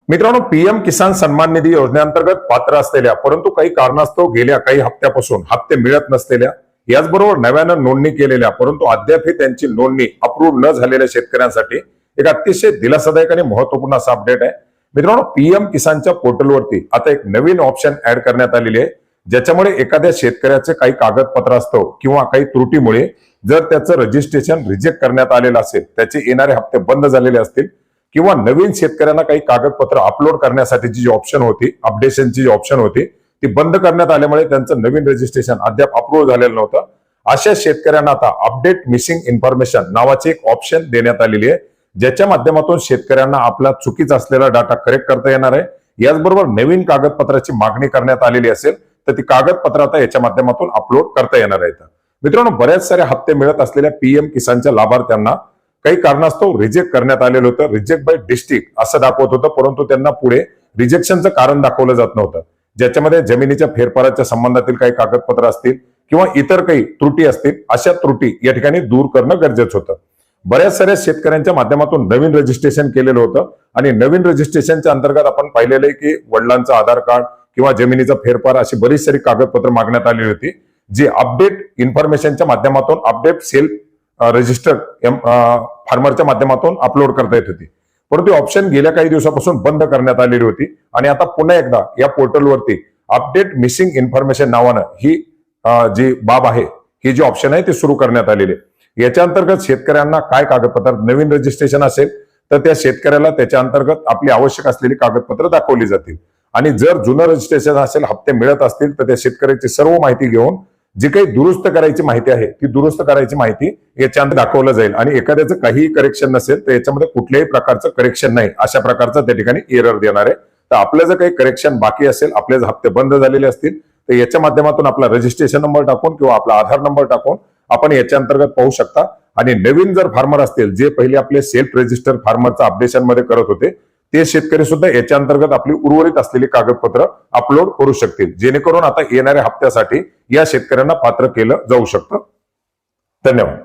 मित्रांनो, पीएम किसान सन्मान निधी योजनेअंतर्गत पात्र असलेल्या परंतु काही कारणास्तव गेल्या काही हप्त्यापासून हप्ते मिळत नसलेल्या, याचबरोबर नव्यानं नोंदणी केलेल्या परंतु अद्यापही त्यांची नोंदणी अप्रूव्ह न झालेल्या शेतकऱ्यांसाठी एक अतिशय दिलासादायक आणि महत्वपूर्ण असा अपडेट आहे. मित्रांनो, पीएम किसानच्या पोर्टलवरती आता एक नवीन ऑप्शन ऍड करण्यात आलेली आहे, ज्याच्यामुळे एखाद्या शेतकऱ्याचे काही कागदपत्र असतो किंवा काही त्रुटीमुळे जर त्याचं रजिस्ट्रेशन रिजेक्ट करण्यात आलेलं असेल, त्याचे येणारे हप्ते बंद झालेले असतील किंवा नवीन शेतकऱ्यांना काही कागदपत्र अपलोड करण्यासाठीची जी ऑप्शन होती, अपडेशनची जी ऑप्शन होती, ती बंद करण्यात आल्यामुळे त्यांचं नवीन रजिस्ट्रेशन अद्याप अप्रूव्ह झालेलं नव्हतं. अशा शेतकऱ्यांना आता अपडेट मिसिंग इन्फॉर्मेशन नावाचे एक ऑप्शन देण्यात आलेली आहे, ज्याच्या माध्यमातून शेतकऱ्यांना आपला चुकीचा असलेला डाटा करेक्ट करता येणार आहे. याचबरोबर नवीन कागदपत्राची मागणी करण्यात आलेली असेल तर ती कागदपत्र आता याच्या माध्यमातून अपलोड करता येणार आहेत. मित्रांनो, बऱ्याच सारे हप्ते मिळत असलेल्या पीएम किसानच्या लाभार्थ्यांना काही कारणास्तव रिजेक्ट करण्यात आलेलं होतं. रिजेक्ट बाय डिस्ट्रिक्ट असं दाखवत होतं, परंतु त्यांना पुढे रिजेक्शनचं कारण दाखवलं जात नव्हतं, ज्याच्यामध्ये जमिनीच्या फेरफाराच्या संबंधातील काही कागदपत्र असतील किंवा इतर काही त्रुटी असतील, अशा त्रुटी या ठिकाणी दूर करणं गरजेचं होतं. बऱ्याच साऱ्या शेतकऱ्यांच्या माध्यमातून नवीन रजिस्ट्रेशन केलेलं होतं आणि नवीन रजिस्ट्रेशनच्या अंतर्गत आपण पाहिलेलं आहे की वडिलांचं आधार कार्ड किंवा जमिनीचा फेरफार अशी बरीच सारी कागदपत्र मागण्यात आली होती, जी अपडेट इन्फॉर्मेशनच्या माध्यमातून अपडेट सेल्फ रजिस्टर्ड फार्मरच्या माध्यमातून अपलोड करता येत होती. परंतु ऑप्शन गेल्या काही दिवसापासून बंद करण्यात आलेली होती आणि आता पुन्हा एकदा या पोर्टलवरती अपडेट मिसिंग इन्फॉर्मेशन नावानं ही जी बाब आहे, ही जी ऑप्शन आहे ती सुरू करण्यात आलेली आहे. याच्या अंतर्गत शेतकऱ्यांना काय कागदपत्र, नवीन रजिस्ट्रेशन असेल तर त्या शेतकऱ्याला त्याच्या अंतर्गत आपली आवश्यक असलेली कागदपत्र दाखवली जातील आणि जर जुनं रजिस्ट्रेशन असेल, हप्ते मिळत असतील तर त्या शेतकऱ्याची सर्व माहिती घेऊन जी काही दुरुस्त करायची माहिती आहे ती दुरुस्त करायची माहिती याच्यात दाखवलं जाईल आणि एखाद्याचं काहीही करेक्शन नसेल तर याच्यामध्ये कुठल्याही प्रकारचं करेक्शन नाही अशा प्रकारचा त्या ठिकाणी एरर देणार आहे. तर आपलं जर काही करेक्शन बाकी असेल, आपले जर हप्ते बंद झालेले असतील तर याच्या माध्यमातून आपला रजिस्ट्रेशन नंबर टाकून किंवा आपला आधार नंबर टाकून आपण याच्या अंतर्गत पाहू शकता. आणि नवीन जर फार्मर असतील, जे पहिले आपले सेल्फ रजिस्टर फार्मरचा अपडेशन मध्ये करत होते, ते शेतकरी सुद्धा याच्या अंतर्गत आपली उर्वरित असलेली कागदपत्र अपलोड करू शकतील, जेणेकरून आता येणाऱ्या हप्त्यासाठी या शेतकऱ्यांना पात्र केलं जाऊ शकतं. धन्यवाद.